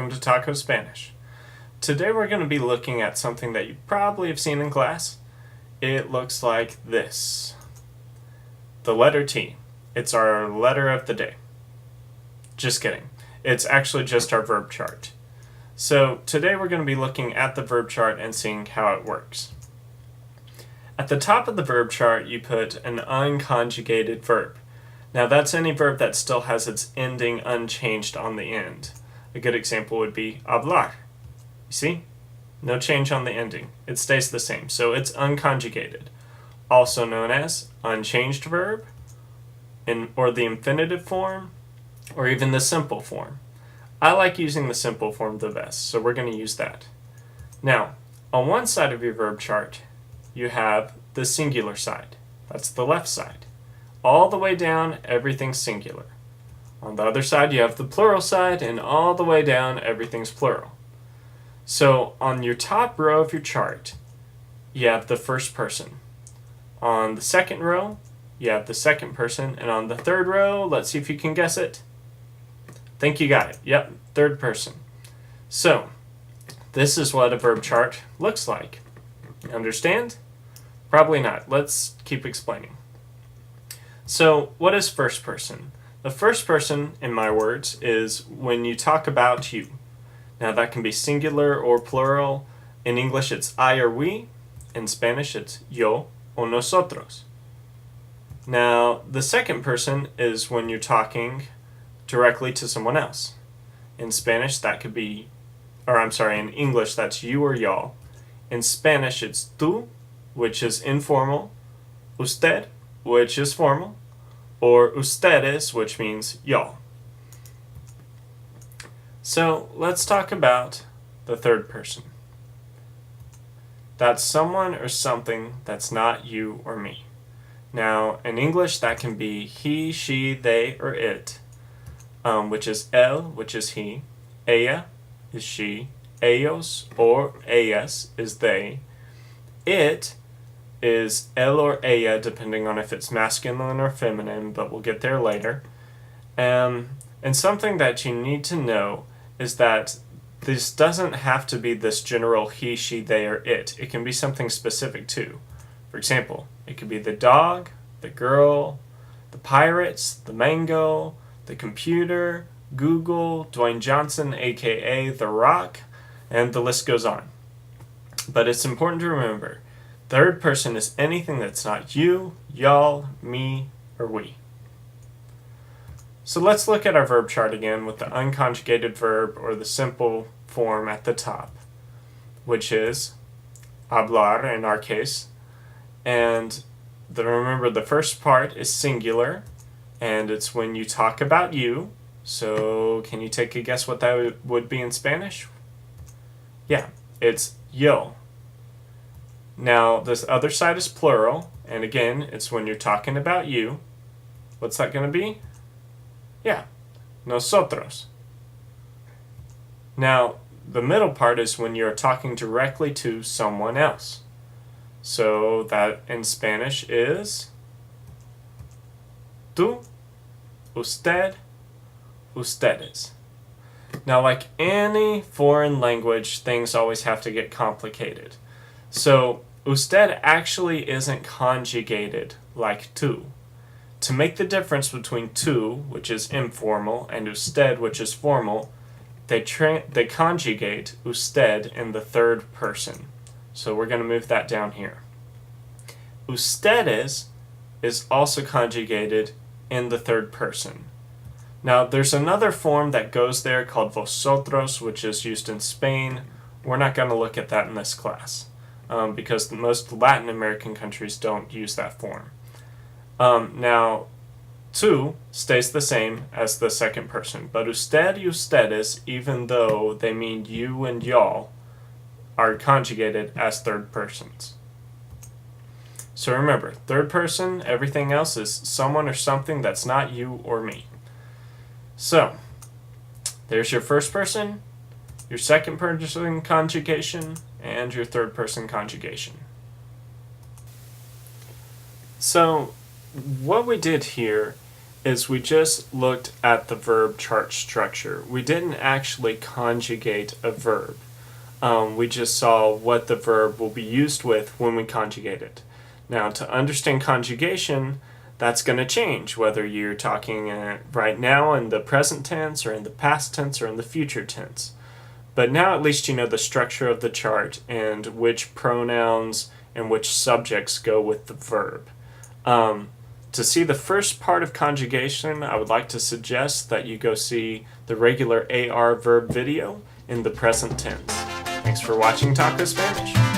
welcome to Taco Spanish. Today we're going to be looking at something that you probably have seen in class. It looks like this. The letter T. It's our letter of the day. Just kidding. It's actually just our verb chart. So today we're going to be looking at the verb chart and seeing how it works. At the top of the verb chart you put an unconjugated verb. Now that's any verb that still has its ending unchanged on the end. A good example would be hablar. You see? No change on the ending. It stays the same, so it's unconjugated. Also known as unchanged verb, or the infinitive form, or even the simple form. I like using the simple form the best, so we're going to use that. Now, on one side of your verb chart, you have the singular side. That's the left side. All the way down, everything's singular. On the other side, you have the plural side, and all the way down, everything's plural. So, on your top row of your chart, you have the first person. On the second row, you have the second person, and on the third row, let's see if you can guess it. Think you got it. Yep, third person. So, this is what a verb chart looks like. Understand? Probably not. Let's keep explaining. So, what is first person? The first person, in my words, is when you talk about you. Now that can be singular or plural. In English it's I or we. In Spanish it's yo o nosotros. Now the second person is when you're talking directly to someone else. In Spanish that could be, in English that's you or y'all. In Spanish it's tú, which is informal, usted, which is formal, or ustedes, which means y'all. So let's talk about the third person. That's someone or something that's not you or me. Now in English that can be he, she, they, or it, which is él, which is he, ella is she, ellos or ellas is they, it is él or ella, depending on if it's masculine or feminine, but we'll get there later. And something that you need to know is that this doesn't have to be this general he, she, they, or it. It can be something specific too. For example, it could be the dog, the girl, the pirates, the mango, the computer, Google, Dwayne Johnson, aka The Rock, and the list goes on. But it's important to remember, third person is anything that's not you, y'all, me, or we. So let's look at our verb chart again with the unconjugated verb or the simple form at the top, which is hablar in our case. And remember the first part is singular, and it's when you talk about you. So can you take a guess what that would be in Spanish? Yeah, it's yo. Now, this other side is plural, and again, it's when you're talking about you. What's that going to be? Yeah, nosotros. Now, the middle part is when you're talking directly to someone else. So that in Spanish is tú, usted, ustedes. Now, like any foreign language, things always have to get complicated. So, usted actually isn't conjugated like tú. To make the difference between tú, which is informal, and usted, which is formal, they conjugate usted in the third person. So we're going to move that down here. Ustedes is also conjugated in the third person. Now, there's another form that goes there called vosotros, which is used in Spain. We're not going to look at that in this class. Because most Latin American countries don't use that form. Now, tú stays the same as the second person, but usted y ustedes, even though they mean you and y'all, are conjugated as third persons. So remember, third person, everything else is someone or something that's not you or me. So, there's your first person, your second person conjugation, and your third person conjugation. So, what we did here is we just looked at the verb chart structure. We didn't actually conjugate a verb. We just saw what the verb will be used with when we conjugate it. Now, to understand conjugation, that's going to change whether you're talking right now in the present tense or in the past tense or in the future tense. But now at least you know the structure of the chart and which pronouns and which subjects go with the verb. To see the first part of conjugation, I would like to suggest that you go see the regular AR verb video in the present tense. Thanks for watching Taco Spanish.